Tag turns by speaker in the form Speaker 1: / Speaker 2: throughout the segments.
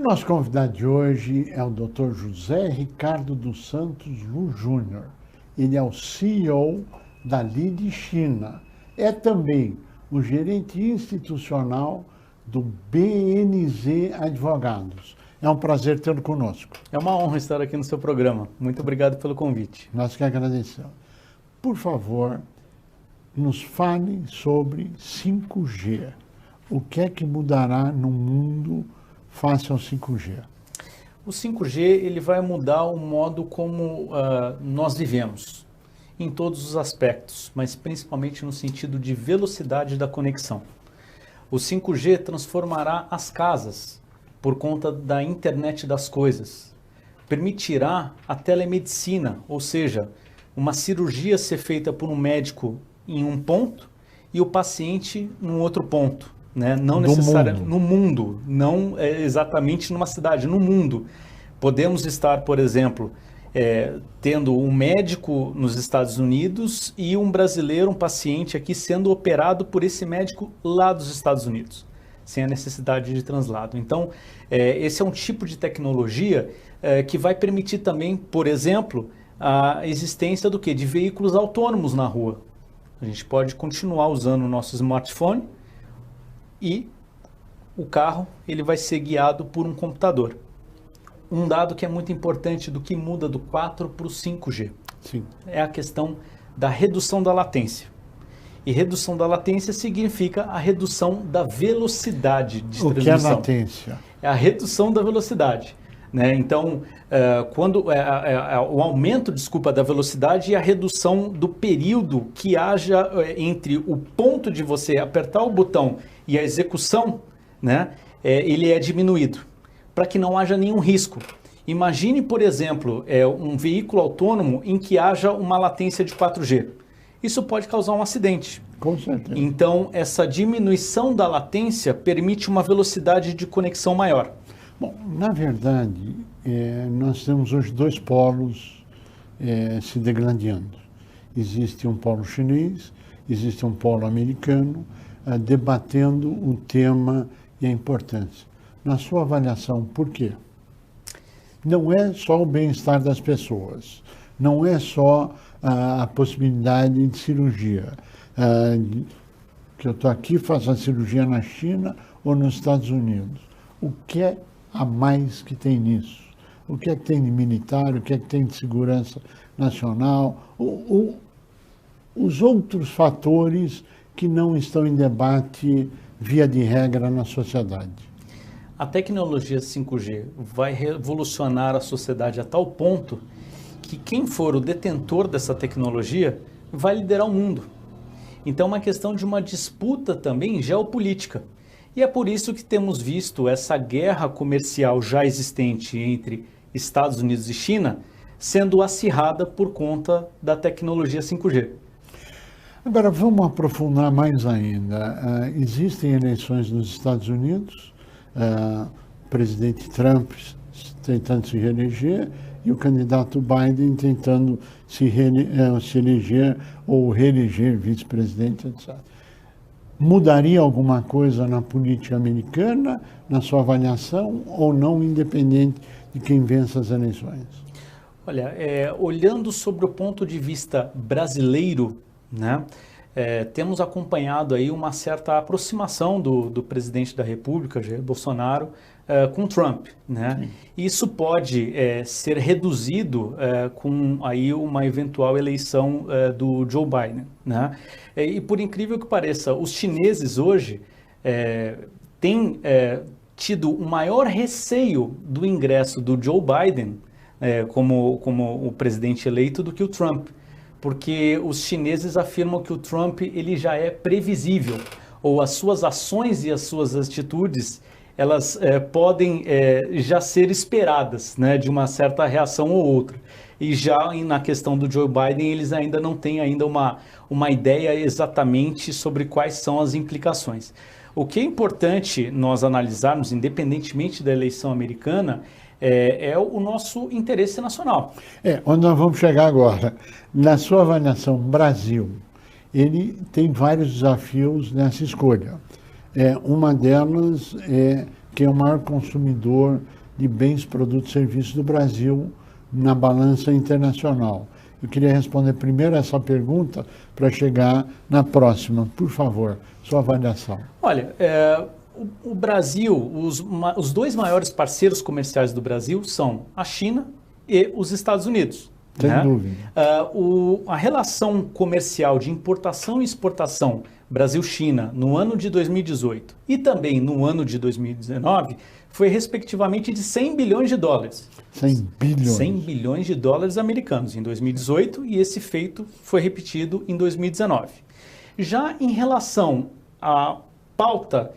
Speaker 1: nosso convidado de hoje é o Dr. José Ricardo dos Santos Lu Júnior. Ele é o CEO da Lide China. É também o gerente institucional do BNZ Advogados. É um prazer tê-lo conosco.
Speaker 2: É uma honra estar aqui no seu programa. Muito obrigado pelo convite.
Speaker 1: Nós que agradecemos. Por favor, nos fale sobre 5G. O que é que mudará no mundo face ao 5G?
Speaker 2: O 5G ele vai mudar o modo como nós vivemos, em todos os aspectos, mas principalmente no sentido de velocidade da conexão. O 5G transformará as casas por conta da internet das coisas. Permitirá a telemedicina, ou seja, uma cirurgia ser feita por um médico em um ponto e o paciente num outro ponto, né? Não necessariamente no mundo, não exatamente numa cidade, no mundo. Podemos estar, por exemplo, tendo um médico nos Estados Unidos e um brasileiro, um paciente aqui sendo operado por esse médico lá dos Estados Unidos, sem a necessidade de translado. Então, esse é um tipo de tecnologia que vai permitir também, por exemplo, a existência do quê? De veículos autônomos na rua. A gente pode continuar usando o nosso smartphone e o carro ele vai ser guiado por um computador. Um dado que é muito importante do que muda do 4 para o 5G.
Speaker 1: Sim.
Speaker 2: É a questão da redução da latência. E redução da latência significa a redução da velocidade de transmissão.
Speaker 1: O que é latência?
Speaker 2: É a redução da velocidade, né? Então, quando o aumento, da velocidade e a redução do período que haja entre o ponto de você apertar o botão e a execução, né? Ele é diminuído, para que não haja nenhum risco. Imagine, por exemplo, um veículo autônomo em que haja uma latência de 4G. Isso pode causar um acidente.
Speaker 1: Com certeza.
Speaker 2: Então, essa diminuição da latência permite uma velocidade de conexão maior.
Speaker 1: Bom, na verdade, nós temos hoje dois polos se degladiando. Existe um polo chinês, existe um polo americano, debatendo o tema e a importância. Na sua avaliação, por quê? Não é só o bem-estar das pessoas, não é só a possibilidade de cirurgia. Que eu estou aqui, faço a cirurgia na China ou nos Estados Unidos. O que é a mais que tem nisso? O que é que tem de militar? O que é que tem de segurança nacional? Os outros fatores que não estão em debate, via de regra, na sociedade.
Speaker 2: A tecnologia 5G vai revolucionar a sociedade a tal ponto que quem for o detentor dessa tecnologia vai liderar o mundo. Então é uma questão de uma disputa também geopolítica. E é por isso que temos visto essa guerra comercial já existente entre Estados Unidos e China sendo acirrada por conta da tecnologia 5G.
Speaker 1: Agora, vamos aprofundar mais ainda. Existem eleições nos Estados Unidos, o presidente Trump tentando se reeleger e o candidato Biden tentando se eleger ou reeleger vice-presidente, etc. Mudaria alguma coisa na política americana, na sua avaliação, ou não, independente de quem vença as eleições?
Speaker 2: Olha, olhando sobre o ponto de vista brasileiro, né, temos acompanhado aí uma certa aproximação do presidente da República, Jair Bolsonaro, com Trump, né? Isso pode ser reduzido com aí uma eventual eleição do Joe Biden, né? E por incrível que pareça, os chineses hoje têm tido um maior receio do ingresso do Joe Biden como o presidente eleito do que o Trump, porque os chineses afirmam que o Trump ele já é previsível, ou as suas ações e as suas atitudes elas podem já ser esperadas, né, de uma certa reação ou outra. E já na questão do Joe Biden, eles ainda não têm ainda uma ideia exatamente sobre quais são as implicações. O que é importante nós analisarmos, independentemente da eleição americana, é o nosso interesse nacional.
Speaker 1: Onde nós vamos chegar agora. Na sua avaliação, Brasil, ele tem vários desafios nessa escolha. Uma delas é que é o maior consumidor de bens, produtos e serviços do Brasil na balança internacional. Eu queria responder primeiro essa pergunta para chegar na próxima. Por favor, sua avaliação.
Speaker 2: Olha, o Brasil, os dois maiores parceiros comerciais do Brasil são a China e os Estados Unidos.
Speaker 1: Sem dúvida.
Speaker 2: A relação comercial de importação e exportação Brasil-China no ano de 2018 e também no ano de 2019 foi respectivamente de 100 bilhões de dólares.
Speaker 1: 100 bilhões.
Speaker 2: 100 bilhões de dólares americanos em 2018 e esse feito foi repetido em 2019. Já em relação à pauta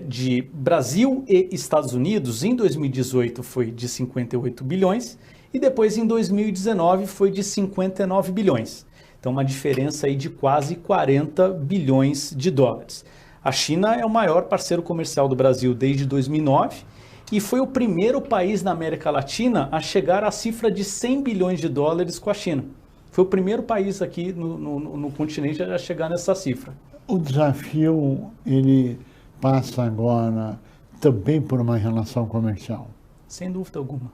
Speaker 2: de Brasil e Estados Unidos, em 2018 foi de 58 bilhões e depois em 2019 foi de 59 bilhões. Então uma diferença aí de quase 40 bilhões de dólares. A China é o maior parceiro comercial do Brasil desde 2009 e foi o primeiro país na América Latina a chegar à cifra de 100 bilhões de dólares com a China. Foi o primeiro país aqui no continente a chegar nessa cifra.
Speaker 1: O desafio, ele passa agora também por uma relação comercial.
Speaker 2: Sem dúvida alguma.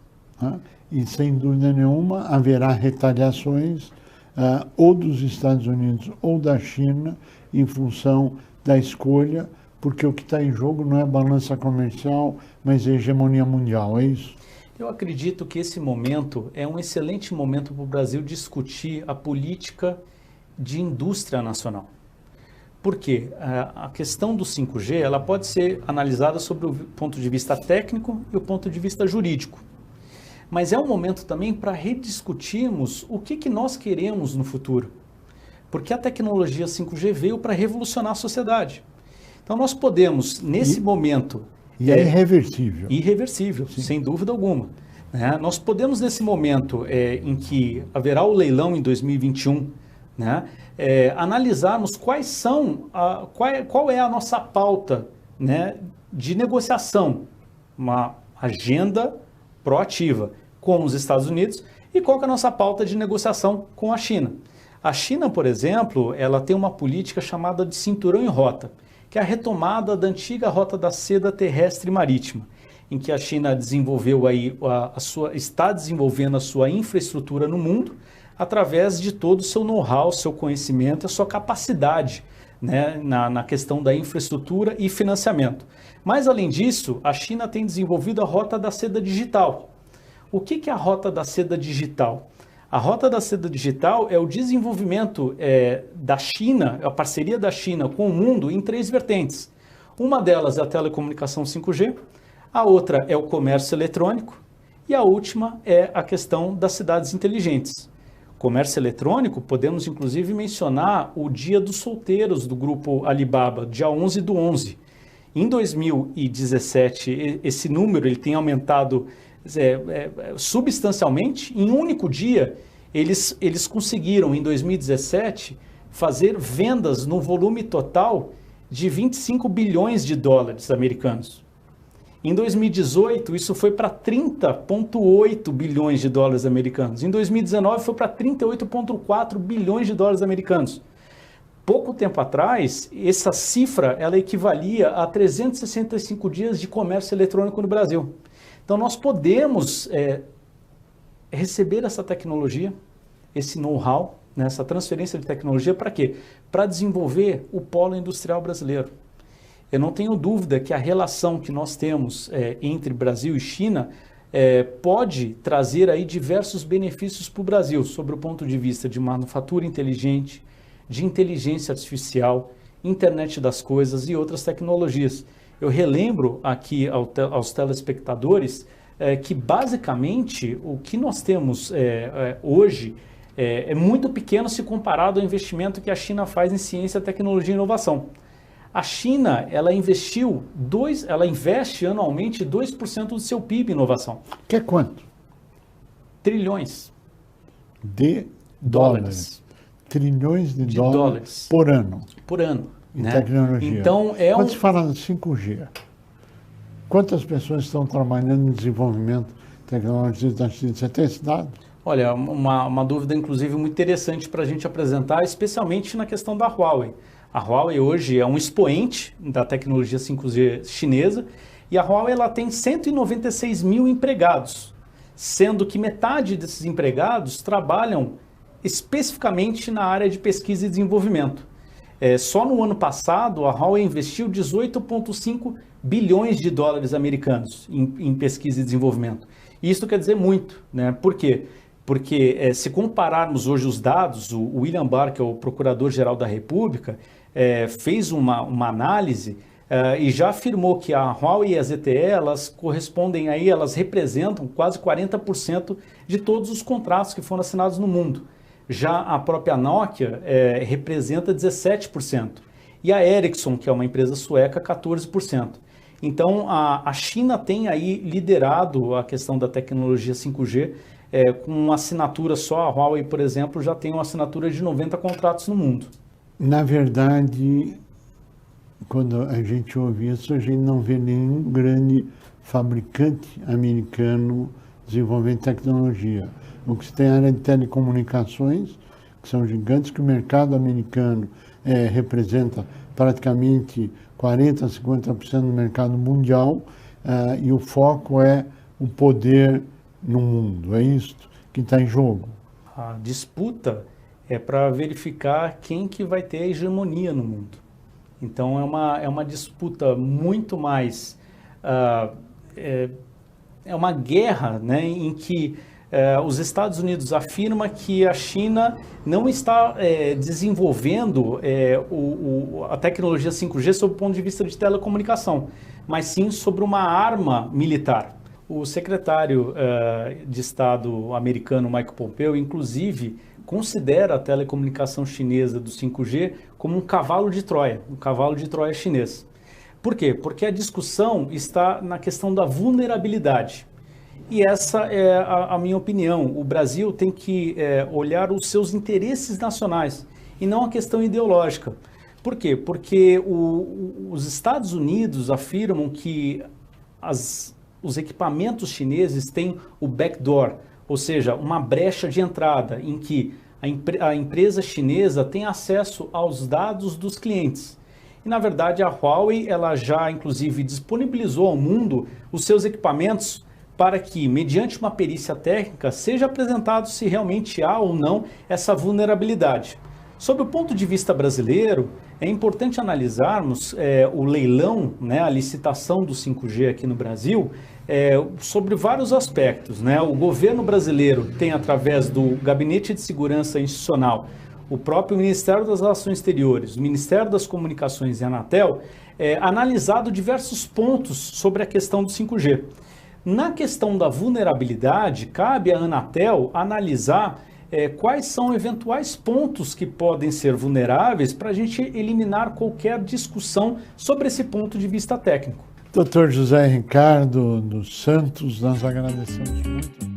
Speaker 1: E sem dúvida nenhuma haverá retaliações ou dos Estados Unidos ou da China em função da escolha, porque o que está em jogo não é balança comercial, mas é hegemonia mundial, é isso?
Speaker 2: Eu acredito que esse momento é um excelente momento para o Brasil discutir a política de indústria nacional. Por quê? A questão do 5G ela pode ser analisada sobre o ponto de vista técnico e o ponto de vista jurídico. Mas é um momento também para rediscutirmos o que nós queremos no futuro. Porque a tecnologia 5G veio para revolucionar a sociedade. Então nós podemos, nesse momento...
Speaker 1: E é irreversível.
Speaker 2: Irreversível, sim, sem dúvida alguma. Nós podemos, nesse momento em que haverá o leilão em 2021, analisarmos qual é a nossa pauta de negociação, uma agenda proativa com os Estados Unidos e qual que é a nossa pauta de negociação com a China. A China, por exemplo, ela tem uma política chamada de cinturão e rota, que é a retomada da antiga rota da seda terrestre e marítima, em que a China desenvolveu aí está desenvolvendo a sua infraestrutura no mundo através de todo o seu know-how, seu conhecimento, a sua capacidade na questão da infraestrutura e financiamento. Mas, além disso, a China tem desenvolvido a rota da seda digital. O que é a rota da seda digital? A rota da seda digital é o desenvolvimento da China, a parceria da China com o mundo em 3 vertentes. Uma delas é a telecomunicação 5G, a outra é o comércio eletrônico e a última é a questão das cidades inteligentes. Comércio eletrônico, podemos inclusive mencionar o Dia dos Solteiros do grupo Alibaba, dia 11/11. Em 2017, esse número ele tem aumentado substancialmente. Em um único dia, eles conseguiram, em 2017, fazer vendas no volume total de 25 bilhões de dólares americanos. Em 2018, isso foi para 30,8 bilhões de dólares americanos. Em 2019, foi para 38,4 bilhões de dólares americanos. Pouco tempo atrás, essa cifra ela equivalia a 365 dias de comércio eletrônico no Brasil. Então, nós podemos receber essa tecnologia, esse know-how, essa transferência de tecnologia para quê? Para desenvolver o polo industrial brasileiro. Eu não tenho dúvida que a relação que nós temos entre Brasil e China pode trazer aí diversos benefícios para o Brasil, sobre o ponto de vista de manufatura inteligente, de inteligência artificial, internet das coisas e outras tecnologias. Eu relembro aqui aos telespectadores que basicamente o que nós temos hoje é muito pequeno se comparado ao investimento que a China faz em ciência, tecnologia e inovação. A China, ela investe anualmente 2% do seu PIB em inovação.
Speaker 1: Que é quanto?
Speaker 2: Trilhões
Speaker 1: de dólares. Trilhões de dólares por ano.
Speaker 2: Por ano.
Speaker 1: Em tecnologia.
Speaker 2: Então,
Speaker 1: quando se fala de 5G, quantas pessoas estão trabalhando no desenvolvimento tecnológico da China? Você tem esse dado?
Speaker 2: Olha, uma dúvida, inclusive, muito interessante para a gente apresentar, especialmente na questão da Huawei. A Huawei hoje é um expoente da tecnologia 5G chinesa. E a Huawei ela tem 196 mil empregados, sendo que metade desses empregados trabalham especificamente na área de pesquisa e desenvolvimento. Só no ano passado, a Huawei investiu 18,5 bilhões de dólares americanos em pesquisa e desenvolvimento. E isso quer dizer muito, né? Por quê? Porque se compararmos hoje os dados, o William Barr, que é o Procurador-Geral da República, fez uma análise e já afirmou que a Huawei e a ZTE, elas correspondem aí, elas representam quase 40% de todos os contratos que foram assinados no mundo. Já a própria Nokia representa 17%. E a Ericsson, que é uma empresa sueca, 14%. Então, a China tem aí liderado a questão da tecnologia 5G, com uma assinatura só. A Huawei, por exemplo, já tem uma assinatura de 90 contratos no mundo.
Speaker 1: Na verdade, quando a gente ouve isso, a gente não vê nenhum grande fabricante americano desenvolvendo tecnologia. O que se tem é a área de telecomunicações, que são gigantes, que o mercado americano representa praticamente 40% a 50% do mercado mundial, e o foco é o poder no mundo. É isso que está em jogo.
Speaker 2: A disputa é para verificar quem que vai ter a hegemonia no mundo. Então é uma disputa muito mais... é uma guerra, né, em que os Estados Unidos afirma que a China não está desenvolvendo a tecnologia 5G sob o ponto de vista de telecomunicação, mas sim sobre uma arma militar. O secretário de Estado americano, Mike Pompeo, inclusive, considera a telecomunicação chinesa do 5G como um cavalo de Troia chinês. Por quê? Porque a discussão está na questão da vulnerabilidade. E essa é a minha opinião. O Brasil tem que olhar os seus interesses nacionais e não a questão ideológica. Por quê? Porque os Estados Unidos afirmam que os equipamentos chineses têm o backdoor, ou seja, uma brecha de entrada em que a empresa chinesa tem acesso aos dados dos clientes. E, na verdade, a Huawei ela já, inclusive, disponibilizou ao mundo os seus equipamentos para que, mediante uma perícia técnica, seja apresentado se realmente há ou não essa vulnerabilidade. Sob o ponto de vista brasileiro, é importante analisarmos o leilão, né, a licitação do 5G aqui no Brasil, sobre vários aspectos, né? O governo brasileiro tem, através do Gabinete de Segurança Institucional, o próprio Ministério das Relações Exteriores, o Ministério das Comunicações e a Anatel, analisado diversos pontos sobre a questão do 5G. Na questão da vulnerabilidade, cabe à Anatel analisar quais são eventuais pontos que podem ser vulneráveis para a gente eliminar qualquer discussão sobre esse ponto de vista técnico.
Speaker 1: Dr. José Ricardo dos Santos, nós agradecemos muito.